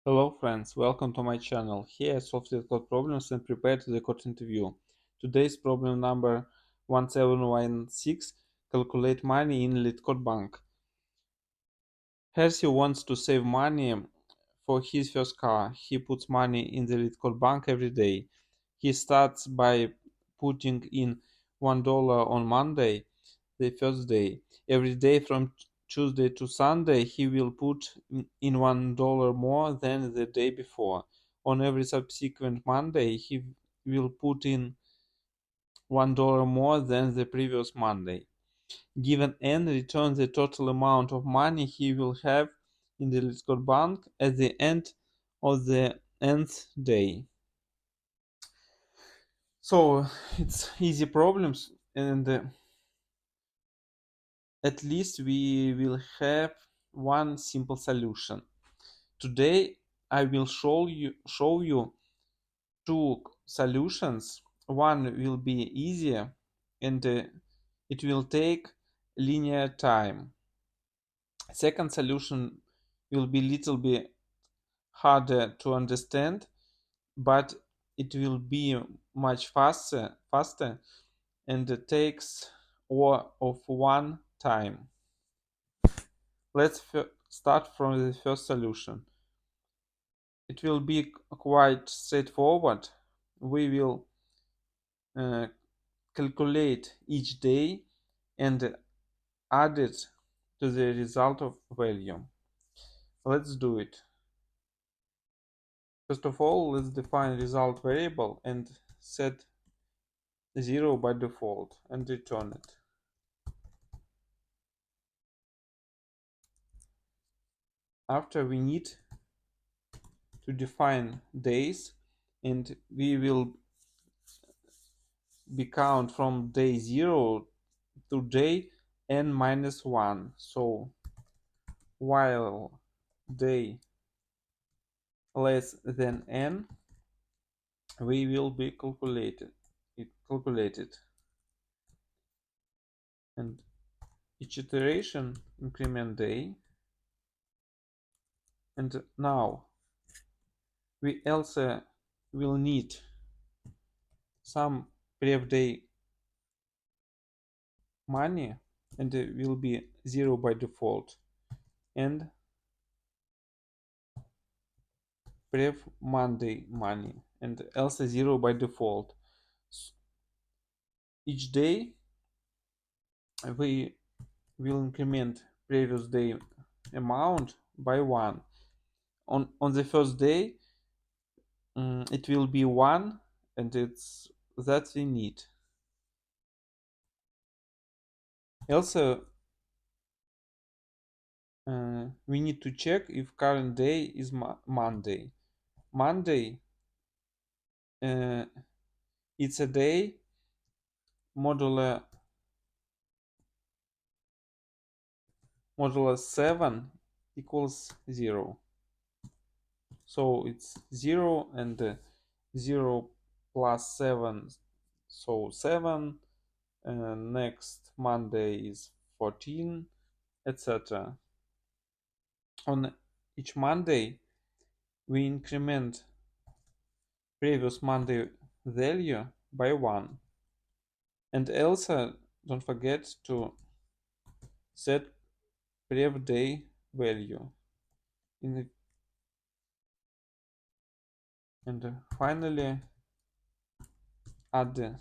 Hello friends, welcome to my channel. Here I solve LeetCode problems and prepare to the code interview. Today's problem number 1716, calculate money in LeetCode bank. Hersey wants to save money for his first car. He puts money in the LeetCode bank every day. He starts by putting in $1 on Monday, the first day. Every day from Tuesday to Sunday, he will put in $1 more than the day before. On every subsequent Monday, he will put in $1 more than the previous Monday. Given n, return the total amount of money he will have in the LeetCode bank at the end of the nth day. So it's easy problems, and at least we will have one simple solution. Today I will show you two solutions. One will be easier and it will take linear time. Second solution will be little bit harder to understand, but it will be much faster and it takes all of one time. Let's start from the first solution. It will be quite straightforward. We will uh, calculate each day and add it to the result of value. Let's do it. First of all, let's define result variable and set 0 by default and return it. After, we need to define days, and we will be count from day 0 to day n minus 1. So while day less than n, we will be calculated, and each iteration increment day. And now we also will need some pref day money, and it will be 0 by default, and pref Monday money, and also 0 by default. Each day we will increment previous day amount by 1. On the first day, it will be 1, and it's that we need. Also, we need to check if current day is Monday. Monday, it's a day modulo 7 equals 0. So it's 0, and 0 plus 7, so 7. Next Monday is 14, etc. On each Monday, we increment previous Monday value by 1. And also, don't forget to set pref day value. And finally, add the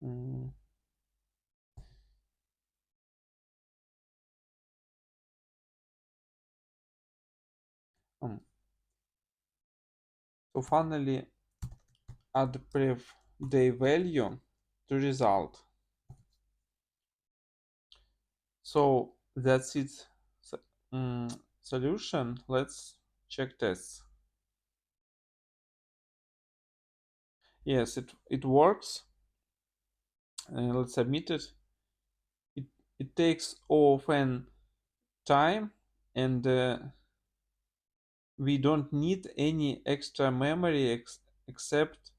um, so finally add pref day value to result. So that's it. Solution. Let's check tests. Yes, it works. Let's submit it. It takes often time, and we don't need any extra memory except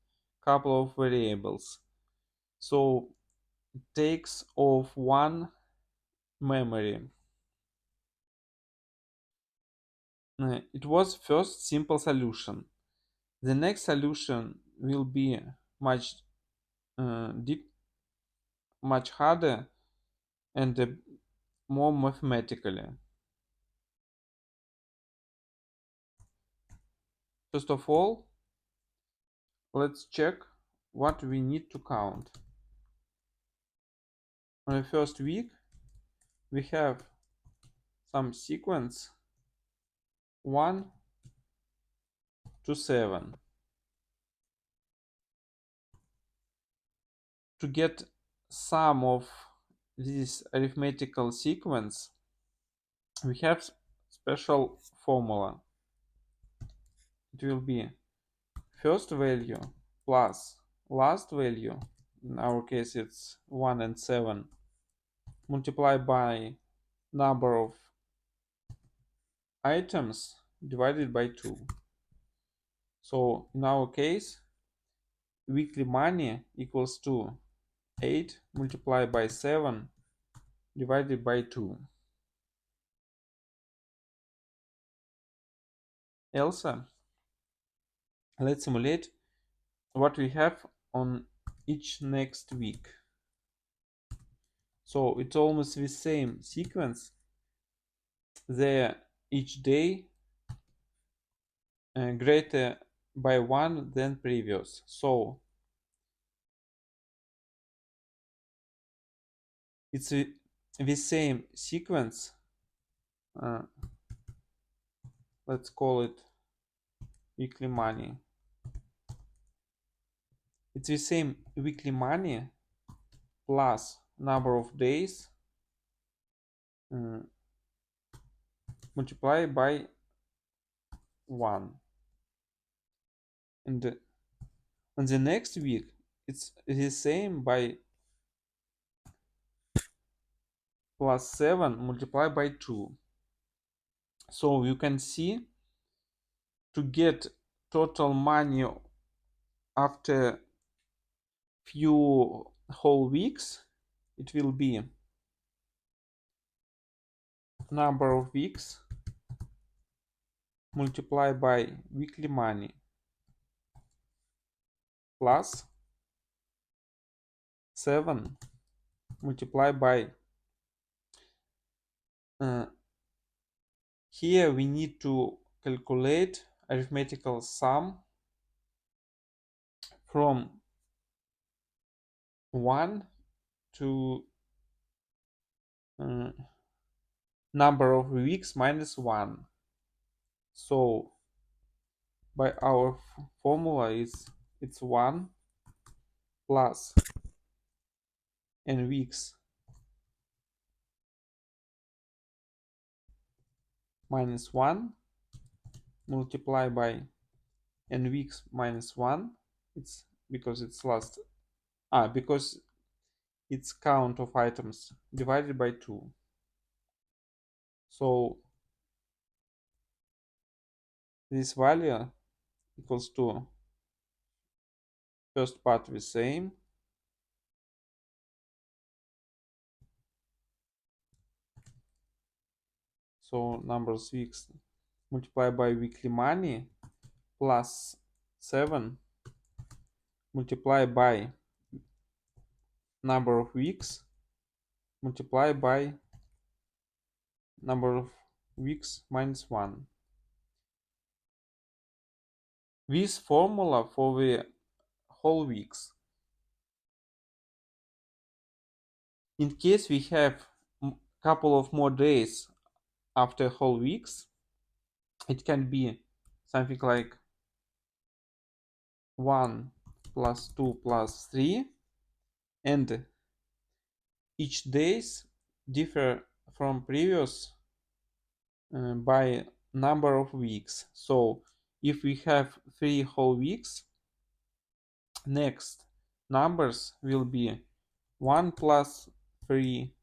couple of variables. So it takes of one memory. it was first simple solution. The next solution will be much deep, much harder and more mathematically. First of all, let's check what we need to count. On the first week, we have some sequence 1 to 7. To get sum of this arithmetical sequence, we have special formula. It will be first value plus last value, in our case it's 1 and 7, multiplied by number of items divided by 2. So in our case, weekly money equals to 8 multiplied by 7 divided by 2. Also, let's simulate what we have on each next week. So it's almost the same sequence. There each day greater by 1 than previous. So it's the same sequence. Let's call it weekly money. It's the same weekly money plus number of days multiplied by 1. And on the next week, it's the same by plus 7 multiplied by 2. So you can see, to get total money after few whole weeks, it will be number of weeks multiplied by weekly money plus 7 multiplied by here we need to calculate arithmetical sum from 1 to number of weeks minus 1. So by our formula it's 1 plus n weeks minus 1 multiplied by n weeks minus 1. It's because it's because it's count of items divided by 2. So this value equals to first part the same, so number of weeks multiplied by weekly money plus 7 multiplied by number of weeks multiplied by number of weeks minus 1. This formula for the whole weeks. In case we have couple of more days after whole weeks, it can be something like 1 plus 2 plus 3, and each days differ from previous by number of weeks. So if we have 3 whole weeks, next numbers will be 1 plus 3,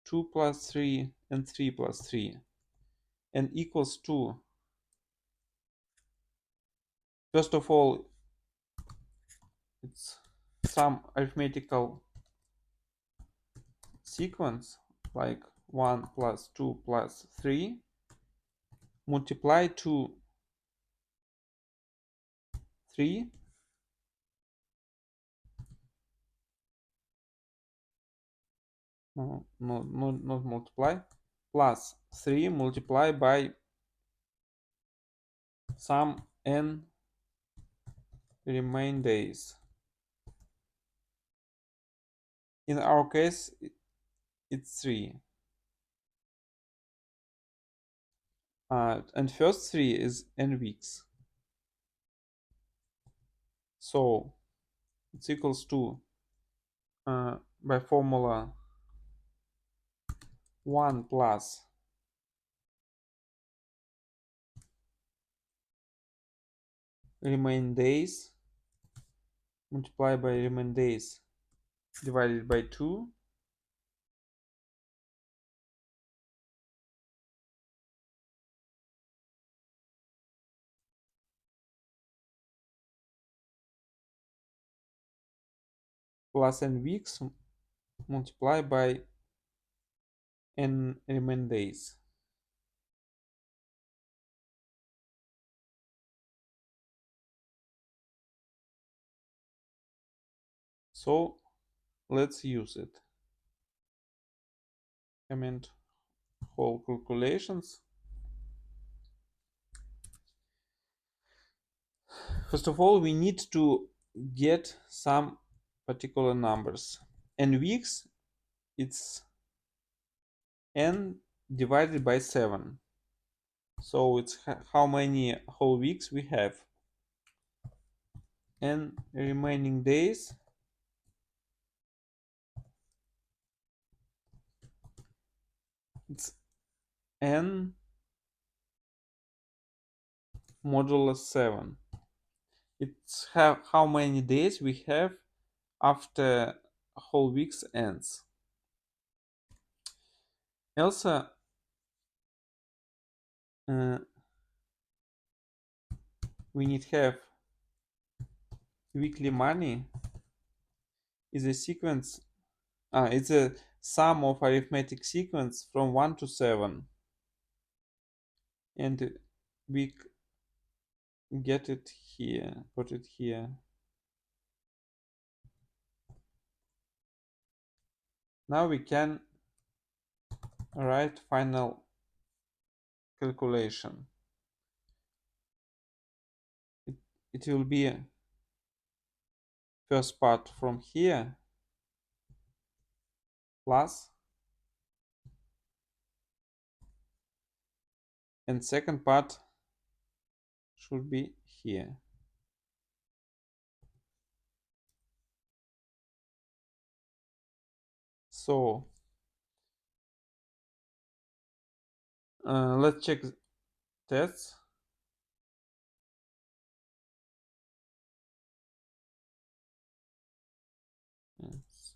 2 plus 3, and 3 plus 3, and equals to, first of all, it's some arithmetical sequence like 1 plus 2 plus 3 multiply to 3, no, not multiply, plus 3 multiply by some n remain days. In our case, it's 3. And first 3 is n weeks. So it's equals to, by formula, 1 plus remain days multiplied by remain days divided by 2 plus n weeks multiplied by n remain days. So let's use it. Comment whole calculations. First of all, we need to get some particular numbers. N weeks, it's n divided by 7. So it's how many whole weeks we have. N remaining days, it's n modulus 7. It's how many days we have after whole weeks ends. Also, we need to have weekly money is a sequence. It's a sum of arithmetic sequence from 1 to 7, and we get it here. Put it here. Now we can write final calculation. It will be first part from here plus, and second part should be here. So let's check tests. Yes.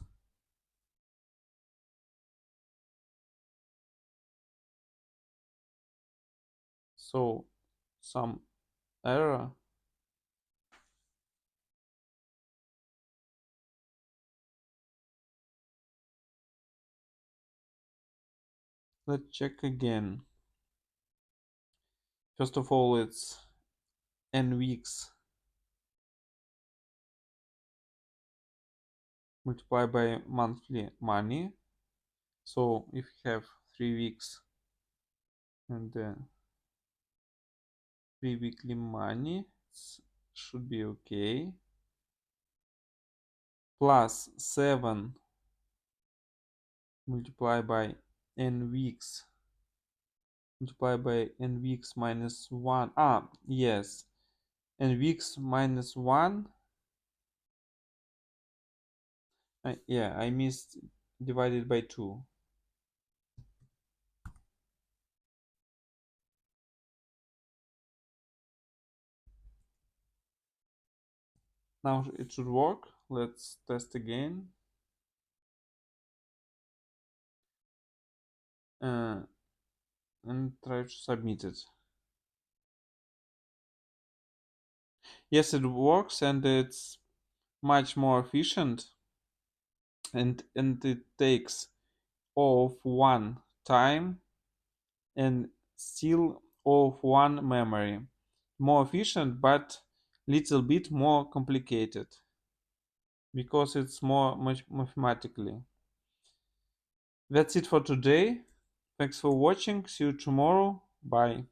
So some error. Let's check again. First of all, it's n weeks multiplied by monthly money. So if you have 3 weeks and 3 weekly money, should be okay. Plus 7 multiplied by n weeks multiplied by n weeks minus 1. Yes, n weeks minus 1. Yeah, I missed divided by 2. Now it should work. Let's test again. And try to submit it. Yes, it works, and it's much more efficient, and it takes all of one time, and still of one memory. More efficient, but little bit more complicated because it's more mathematically. That's it for today. Thanks for watching. See you tomorrow. Bye.